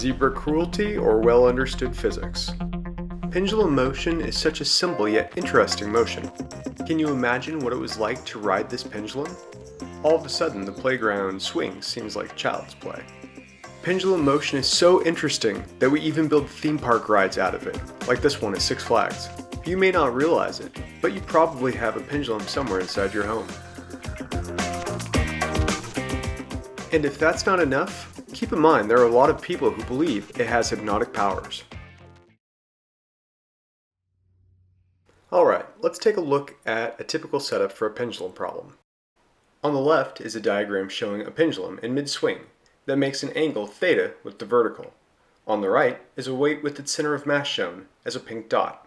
zebra cruelty or well understood physics? Pendulum motion is such a simple yet interesting motion. Can you imagine what it was like to ride this pendulum? All of a sudden, the playground swing seems like child's play. Pendulum motion is so interesting that we even build theme park rides out of it, like this one at Six Flags. You may not realize it, but you probably have a pendulum somewhere inside your home. And if that's not enough, keep in mind there are a lot of people who believe it has hypnotic powers. Alright, let's take a look at a typical setup for a pendulum problem. On the left is a diagram showing a pendulum in mid-swing that makes an angle theta with the vertical. On the right is a weight with its center of mass shown as a pink dot.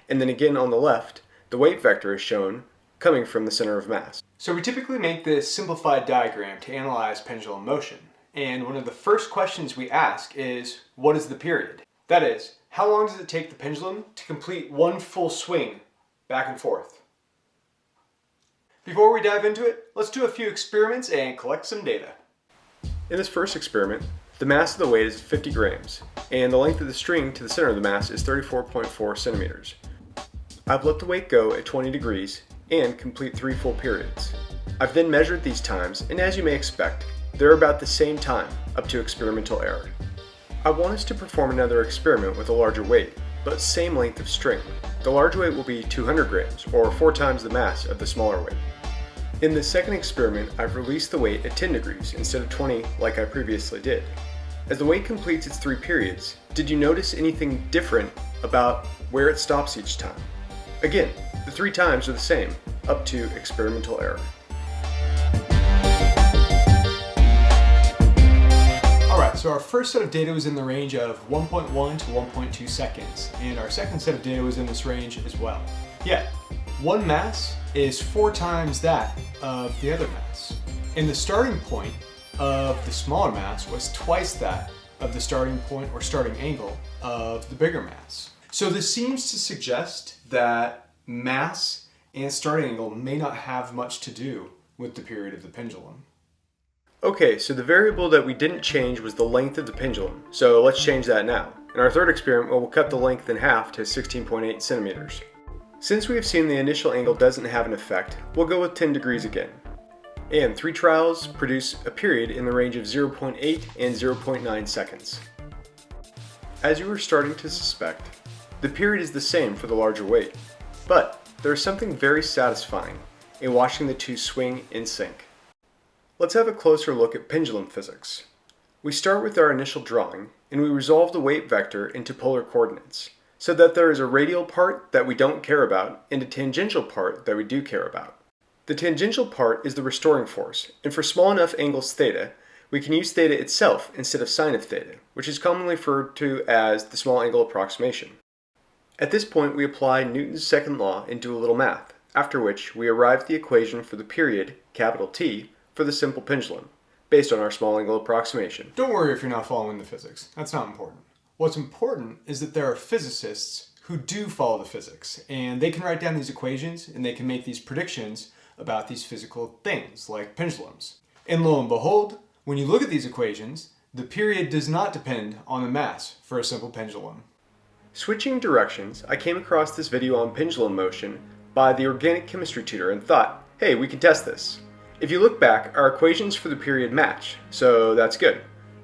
And then again on the left, the weight vector is shown coming from the center of mass. So we typically make this simplified diagram to analyze pendulum motion. And one of the first questions we ask is, what is the period? That is, how long does it take the pendulum to complete one full swing back and forth? Before we dive into it, let's do a few experiments and collect some data. In this first experiment, the mass of the weight is 50 grams, and the length of the string to the center of the mass is 34.4 centimeters. I've let the weight go at 20 degrees and complete 3 full periods. I've then measured these times, and as you may expect, they're about the same time up to experimental error. I want us to perform another experiment with a larger weight, but same length of string. The larger weight will be 200 grams, or 4 times the mass of the smaller weight. In the second experiment, I've released the weight at 10 degrees instead of 20 like I previously did. As the weight completes its 3 periods, did you notice anything different about where it stops each time? Again, the 3 times are the same, up to experimental error. Alright, so our first set of data was in the range of 1.1 to 1.2 seconds, and our second set of data was in this range as well. Yet, one mass is 4 times that of the other mass. And the starting point of the smaller mass was twice that of the starting point or starting angle of the bigger mass. So this seems to suggest that mass and starting angle may not have much to do with the period of the pendulum. Okay, so the variable that we didn't change was the length of the pendulum, so let's change that now. In our third experiment, we'll cut the length in half to 16.8 centimeters. Since we have seen the initial angle doesn't have an effect, we'll go with 10 degrees again. And 3 trials produce a period in the range of 0.8 and 0.9 seconds. As you were starting to suspect, the period is the same for the larger weight, but there is something very satisfying in watching the two swing in sync. Let's have a closer look at pendulum physics. We start with our initial drawing, and we resolve the weight vector into polar coordinates, so that there is a radial part that we don't care about and a tangential part that we do care about. The tangential part is the restoring force, and for small enough angles theta, we can use theta itself instead of sine of theta, which is commonly referred to as the small angle approximation. At this point, we apply Newton's second law and do a little math, after which we arrive at the equation for the period, capital T, for the simple pendulum, based on our small angle approximation. Don't worry if you're not following the physics. That's not important. What's important is that there are physicists who do follow the physics, and they can write down these equations and they can make these predictions about these physical things, like pendulums. And lo and behold, when you look at these equations, the period does not depend on the mass for a simple pendulum. Switching directions, I came across this video on pendulum motion by the organic chemistry tutor and thought, hey, we can test this. If you look back, our equations for the period match, so that's good.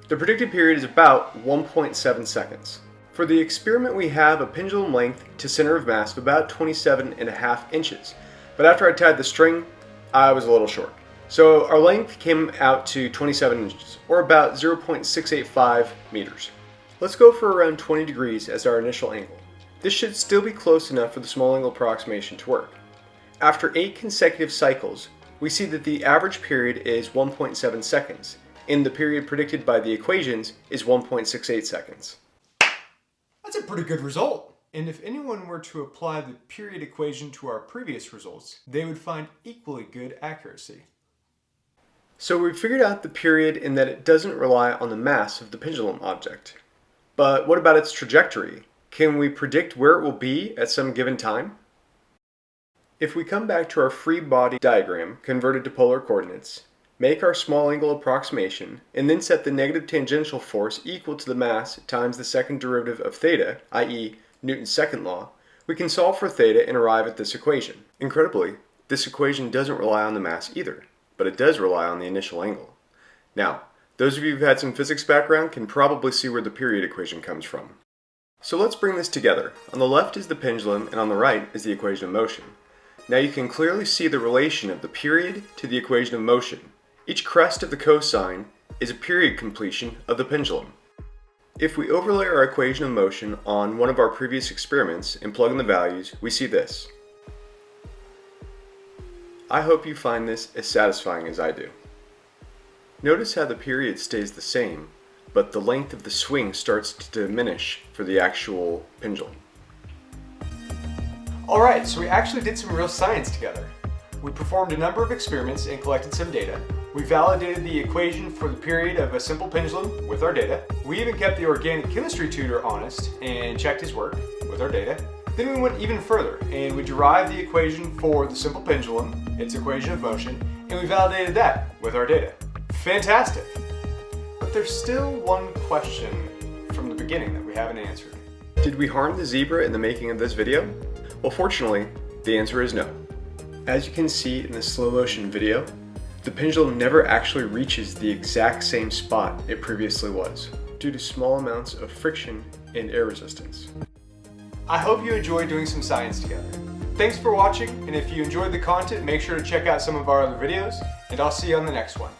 The predicted period is about 1.7 seconds. For the experiment, we have a pendulum length to center of mass of about 27.5 inches. But after I tied the string, I was a little short. So our length came out to 27 inches, or about 0.685 meters. Let's go for around 20 degrees as our initial angle. This should still be close enough for the small angle approximation to work. After 8 consecutive cycles, we see that the average period is 1.7 seconds, and the period predicted by the equations is 1.68 seconds. That's a pretty good result. And if anyone were to apply the period equation to our previous results, they would find equally good accuracy. So we figured out the period in that it doesn't rely on the mass of the pendulum object. But what about its trajectory? Can we predict where it will be at some given time? If we come back to our free body diagram converted to polar coordinates, Make our small angle approximation, and then set the negative tangential force equal to the mass times the second derivative of theta, i.e. Newton's second law, we can solve for theta and arrive at this equation. Incredibly, this equation doesn't rely on the mass either, but it does rely on the initial angle. Now, those of you who've had some physics background can probably see where the period equation comes from. So let's bring this together. On the left is the pendulum, and on the right is the equation of motion. Now you can clearly see the relation of the period to the equation of motion. Each crest of the cosine is a period completion of the pendulum. If we overlay our equation of motion on one of our previous experiments and plug in the values, we see this. I hope you find this as satisfying as I do. Notice how the period stays the same, but the length of the swing starts to diminish for the actual pendulum. Alright, so we actually did some real science together. We performed a number of experiments and collected some data. We validated the equation for the period of a simple pendulum with our data. We even kept the organic chemistry tutor honest and checked his work with our data. Then we went even further and we derived the equation for the simple pendulum, its equation of motion, and we validated that with our data. Fantastic! But there's still one question from the beginning that we haven't answered. Did we harm the zebra in the making of this video? Well, fortunately, the answer is no. As you can see in the slow motion video, the pendulum never actually reaches the exact same spot it previously was, due to small amounts of friction and air resistance. I hope you enjoyed doing some science together. Thanks for watching, and if you enjoyed the content, make sure to check out some of our other videos, and I'll see you on the next one.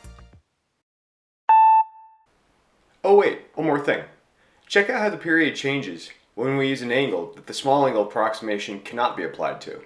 Oh wait, one more thing. Check out how the period changes when we use an angle that the small angle approximation cannot be applied to.